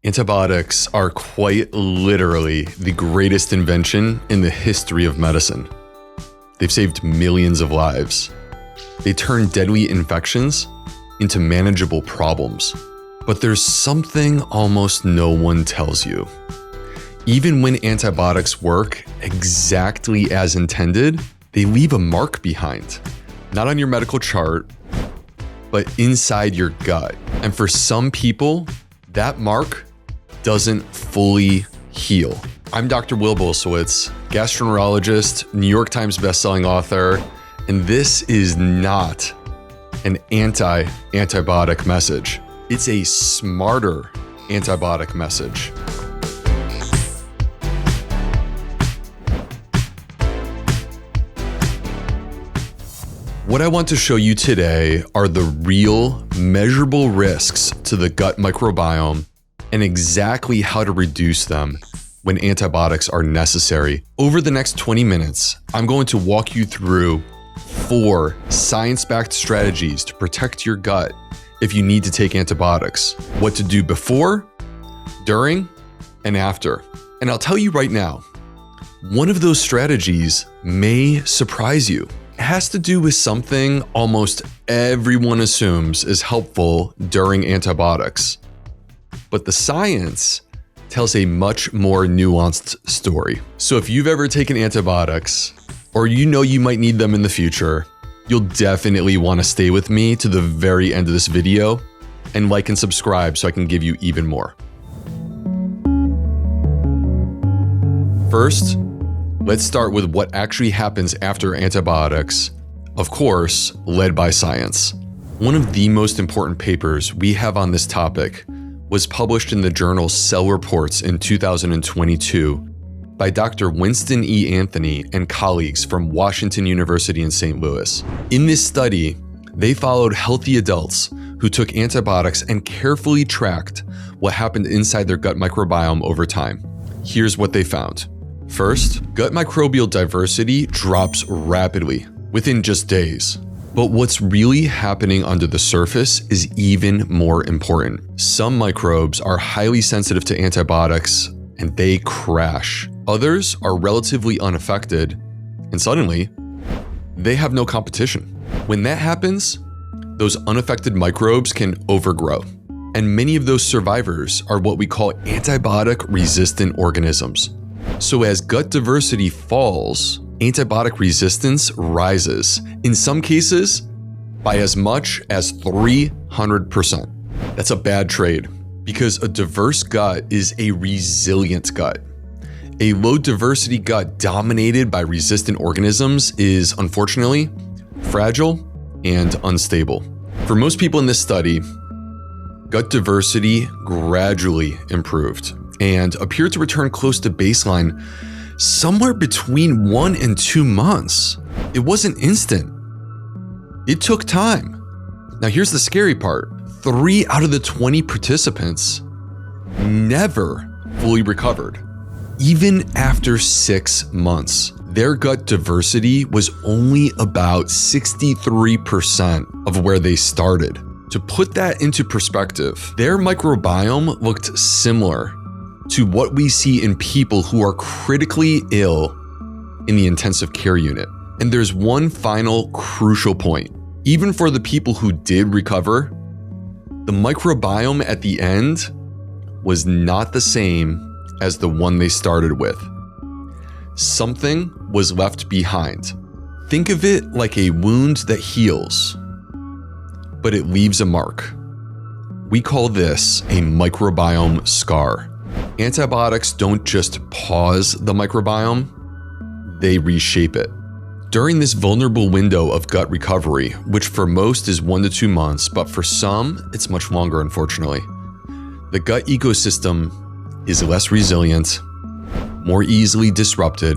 Antibiotics are quite literally the greatest invention in the history of medicine. They've saved millions of lives. They turn deadly infections into manageable problems. But there's something almost no one tells you. Even when antibiotics work exactly as intended, they leave a mark behind. Not on your medical chart, but inside your gut. And for some people, that mark doesn't fully heal. I'm Dr. Bulsiewicz, gastroenterologist, New York Times bestselling author, and this is not an anti-antibiotic message. It's a smarter antibiotic message. What I want to show you today are the real, measurable risks to the gut microbiome and exactly how to reduce them when antibiotics are necessary. Over the next 20 minutes, I'm going to walk you through 4 science-backed strategies to protect your gut if you need to take antibiotics. What to do before, during, and after. And I'll tell you right now, one of those strategies may surprise you. It has to do with something almost everyone assumes is helpful during antibiotics. But the science tells a much more nuanced story. So if you've ever taken antibiotics, or you know you might need them in the future, you'll definitely want to stay with me to the very end of this video and like and subscribe so I can give you even more. First, let's start with what actually happens after antibiotics, of course, led by science. One of the most important papers we have on this topic was published in the journal Cell Reports in 2022 by Dr. Winston E. Anthony and colleagues from Washington University in St. Louis. In this study, they followed healthy adults who took antibiotics and carefully tracked what happened inside their gut microbiome over time. Here's what they found. First, gut microbial diversity drops rapidly within just days. But what's really happening under the surface is even more important. Some microbes are highly sensitive to antibiotics and they crash. Others are relatively unaffected and suddenly they have no competition. When that happens, those unaffected microbes can overgrow. And many of those survivors are what we call antibiotic-resistant organisms. So as gut diversity falls, antibiotic resistance rises, in some cases by as much as 300%. That's a bad trade because a diverse gut is a resilient gut. A low diversity gut dominated by resistant organisms is unfortunately fragile and unstable. For most people in this study, gut diversity gradually improved and appeared to return close to baseline somewhere between 1 and 2 months. It wasn't instant. It took time. Now here's the scary part. 3 out of the 20 participants never fully recovered. Even after 6 months, their gut diversity was only about 63% of where they started. To put that into perspective, their microbiome looked similar to what we see in people who are critically ill in the intensive care unit. And there's one final crucial point. Even for the people who did recover, the microbiome at the end was not the same as the one they started with. Something was left behind. Think of it like a wound that heals, but it leaves a mark. We call this a microbiome scar. Antibiotics don't just pause the microbiome, they reshape it. During this vulnerable window of gut recovery, which for most is 1 to 2 months, but for some, it's much longer, unfortunately, the gut ecosystem is less resilient, more easily disrupted,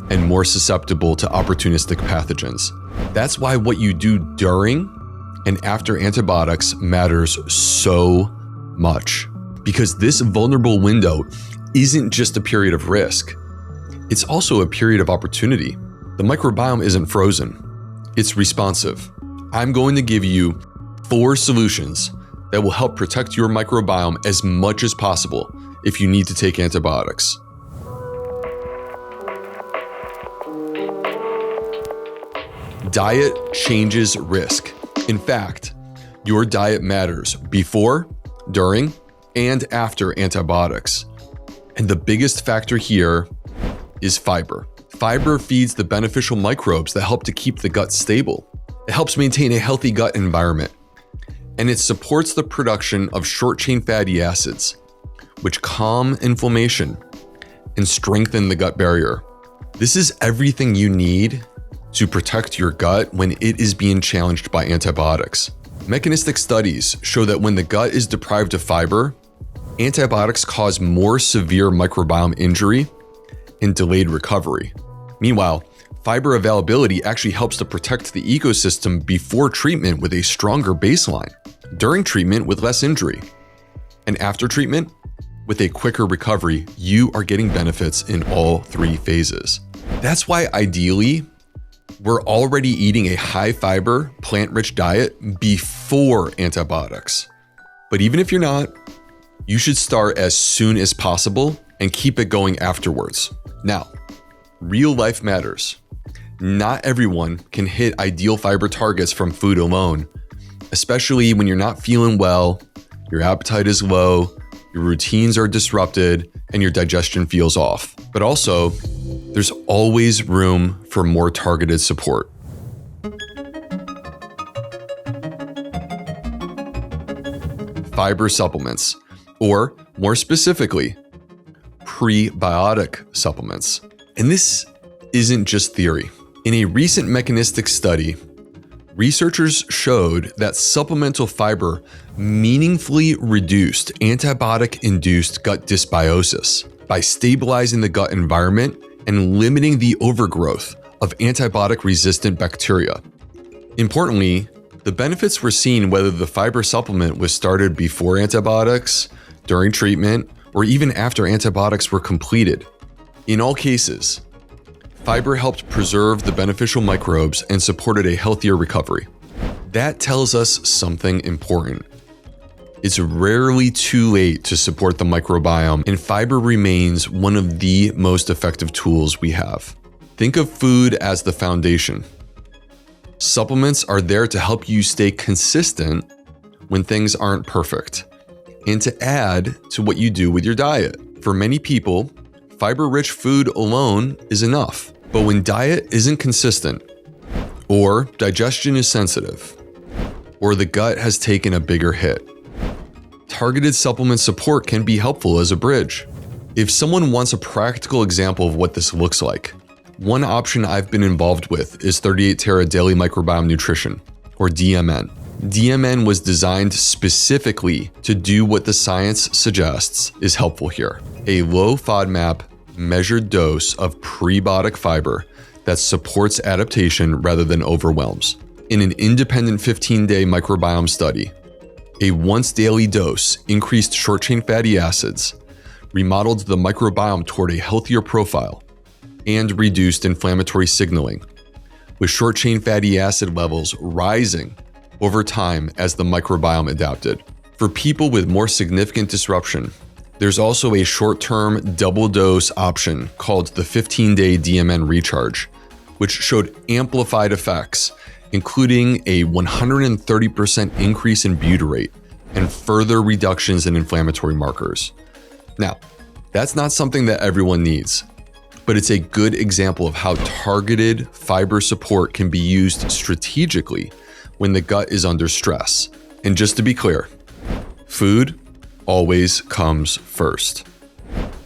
and more susceptible to opportunistic pathogens. That's why what you do during and after antibiotics matters so much. Because this vulnerable window isn't just a period of risk, it's also a period of opportunity. The microbiome isn't frozen, it's responsive. I'm going to give you 4 solutions that will help protect your microbiome as much as possible if you need to take antibiotics. Diet changes risk. In fact, your diet matters before, during, and after antibiotics. And the biggest factor here is fiber. Fiber feeds the beneficial microbes that help to keep the gut stable. It helps maintain a healthy gut environment. And it supports the production of short-chain fatty acids, which calm inflammation and strengthen the gut barrier. This is everything you need to protect your gut when it is being challenged by antibiotics. Mechanistic studies show that when the gut is deprived of fiber, antibiotics cause more severe microbiome injury and delayed recovery. Meanwhile, fiber availability actually helps to protect the ecosystem before treatment with a stronger baseline, during treatment with less injury, and after treatment with a quicker recovery. You are getting benefits in all three phases. That's why ideally, we're already eating a high-fiber, plant-rich diet before antibiotics. But even if you're not, you should start as soon as possible and keep it going afterwards. Now, real life matters. Not everyone can hit ideal fiber targets from food alone, especially when you're not feeling well, your appetite is low, your routines are disrupted, and your digestion feels off. But also, there's always room for more targeted support. Fiber supplements, or more specifically, prebiotic supplements. And this isn't just theory. In a recent mechanistic study, researchers showed that supplemental fiber meaningfully reduced antibiotic-induced gut dysbiosis by stabilizing the gut environment and limiting the overgrowth of antibiotic-resistant bacteria. Importantly, the benefits were seen whether the fiber supplement was started before antibiotics, during treatment, or even after antibiotics were completed. In all cases, fiber helped preserve the beneficial microbes and supported a healthier recovery. That tells us something important. It's rarely too late to support the microbiome, and fiber remains one of the most effective tools we have. Think of food as the foundation. Supplements are there to help you stay consistent when things aren't perfect, and to add to what you do with your diet. For many people, fiber-rich food alone is enough. But when diet isn't consistent, or digestion is sensitive, or the gut has taken a bigger hit, targeted supplement support can be helpful as a bridge. If someone wants a practical example of what this looks like, one option I've been involved with is 38 Terra Daily Microbiome Nutrition, or DMN. DMN was designed specifically to do what the science suggests is helpful here: a low FODMAP measured dose of prebiotic fiber that supports adaptation rather than overwhelms. In an independent 15-day microbiome study, a once-daily dose increased short-chain fatty acids, remodeled the microbiome toward a healthier profile, and reduced inflammatory signaling, with short-chain fatty acid levels rising over time as the microbiome adapted. For people with more significant disruption, there's also a short-term double-dose option called the 15-day DMN Recharge, which showed amplified effects, including a 130% increase in butyrate and further reductions in inflammatory markers. Now, that's not something that everyone needs, but it's a good example of how targeted fiber support can be used strategically when the gut is under stress. And just to be clear, food always comes first.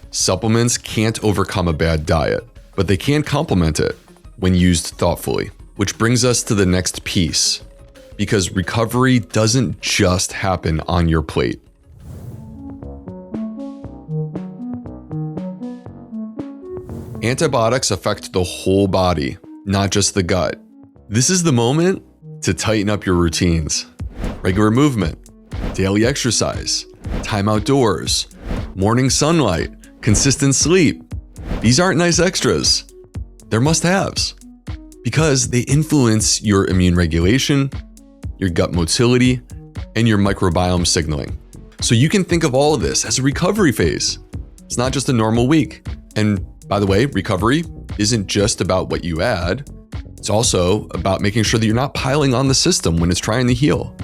Supplements can't overcome a bad diet, but they can complement it when used thoughtfully. Which brings us to the next piece, because recovery doesn't just happen on your plate. Antibiotics affect the whole body, not just the gut. This is the moment to tighten up your routines. Regular movement, daily exercise, time outdoors, morning sunlight, consistent sleep. These aren't nice extras. They're must-haves because they influence your immune regulation, your gut motility, and your microbiome signaling. So you can think of all of this as a recovery phase. It's not just a normal week. And by the way, recovery isn't just about what you add. It's also about making sure that you're not piling on the system when it's trying to heal.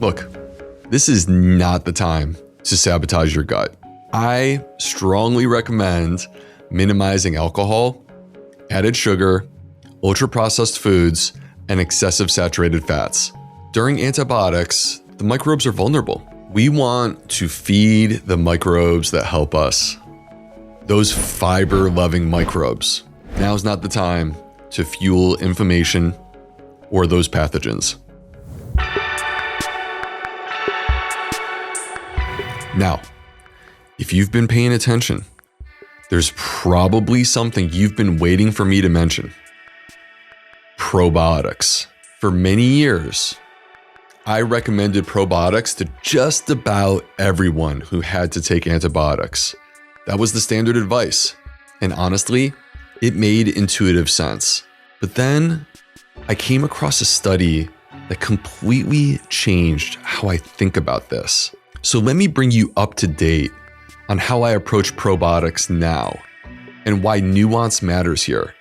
Look, this is not the time to sabotage your gut. I strongly recommend minimizing alcohol, added sugar, ultra-processed foods, and excessive saturated fats. During antibiotics, the microbes are vulnerable. We want to feed the microbes that help us. Those fiber-loving microbes. Now's not the time to fuel inflammation or those pathogens. Now, if you've been paying attention, there's probably something you've been waiting for me to mention. Probiotics. For many years, I recommended probiotics to just about everyone who had to take antibiotics. That was the standard advice. And honestly, it made intuitive sense. But then I came across a study that completely changed how I think about this. So let me bring you up to date on how I approach probiotics now and why nuance matters here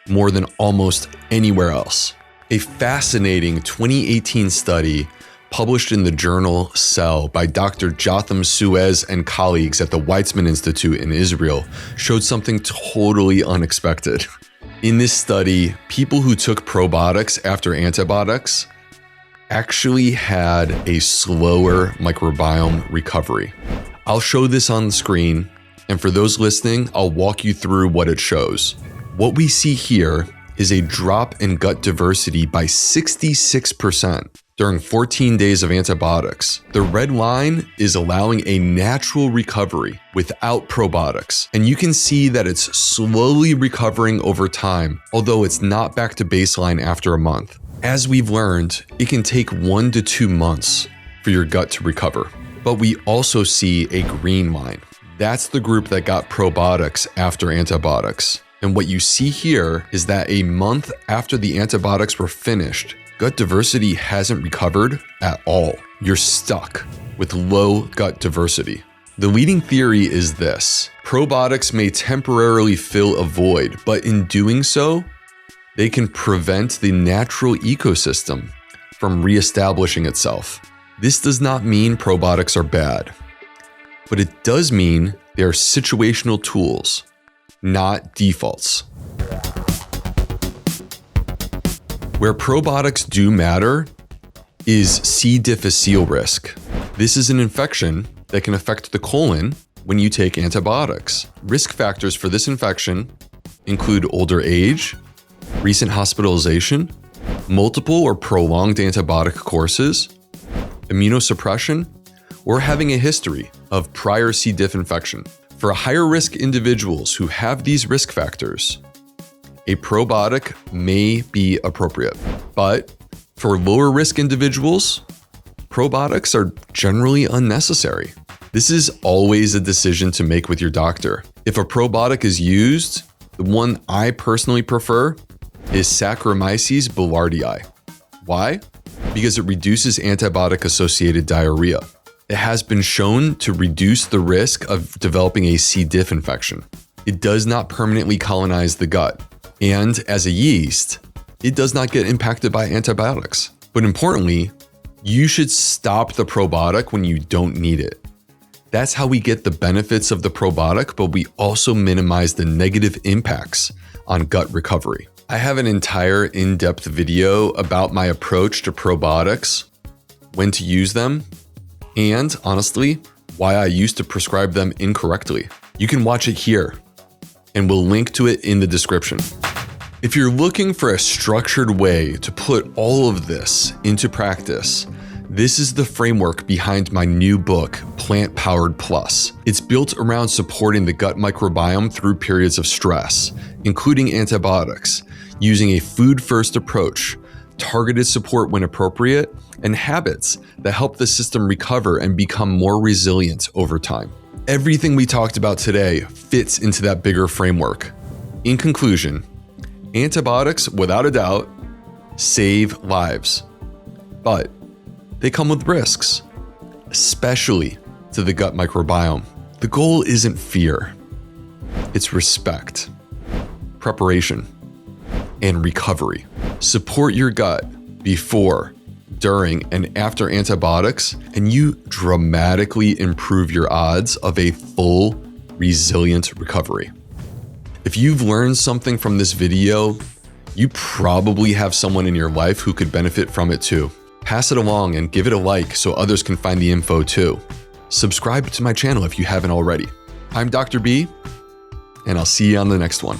more than almost anywhere else. A fascinating 2018 study published in the journal Cell by Dr. Jotham Suez and colleagues at the Weizmann Institute in Israel showed something totally unexpected. In this study, people who took probiotics after antibiotics actually had a slower microbiome recovery. I'll show this on the screen, and for those listening, I'll walk you through what it shows. What we see here is a drop in gut diversity by 66% during 14 days of antibiotics. The red line is allowing a natural recovery without probiotics, and you can see that it's slowly recovering over time, although it's not back to baseline after a month. As we've learned, it can take 1 to 2 months for your gut to recover. But we also see a green line. That's the group that got probiotics after antibiotics. And what you see here is that a month after the antibiotics were finished, gut diversity hasn't recovered at all. You're stuck with low gut diversity. The leading theory is this: probiotics may temporarily fill a void, but in doing so, they can prevent the natural ecosystem from reestablishing itself. This does not mean probiotics are bad, but it does mean they are situational tools, not defaults. Where probiotics do matter is C. difficile risk. This is an infection that can affect the colon when you take antibiotics. Risk factors for this infection include older age, recent hospitalization, multiple or prolonged antibiotic courses, immunosuppression, or having a history of prior C. diff infection. For higher risk individuals who have these risk factors, a probiotic may be appropriate. But for lower risk individuals, probiotics are generally unnecessary. This is always a decision to make with your doctor. If a probiotic is used, the one I personally prefer is Saccharomyces boulardii. Why? Because it reduces antibiotic-associated diarrhea. It has been shown to reduce the risk of developing a C. diff infection. It does not permanently colonize the gut. And as a yeast, it does not get impacted by antibiotics. But importantly, you should stop the probiotic when you don't need it. That's how we get the benefits of the probiotic, but we also minimize the negative impacts on gut recovery. I have an entire in-depth video about my approach to probiotics, when to use them, and honestly, why I used to prescribe them incorrectly. You can watch it here, and we'll link to it in the description. If you're looking for a structured way to put all of this into practice, this is the framework behind my new book, Plant Powered Plus. It's built around supporting the gut microbiome through periods of stress, including antibiotics, using a food-first approach, targeted support when appropriate, and habits that help the system recover and become more resilient over time. Everything we talked about today fits into that bigger framework. In conclusion, Antibiotics, without a doubt, save lives, but they come with risks, especially to the gut microbiome. The goal isn't fear, it's respect, preparation, and recovery. Support your gut before, during, and after antibiotics, and you dramatically improve your odds of a full, resilient recovery. If you've learned something from this video, you probably have someone in your life who could benefit from it too. Pass it along and give it a like so others can find the info too. Subscribe to my channel if you haven't already. I'm Dr. B, and I'll see you on the next one.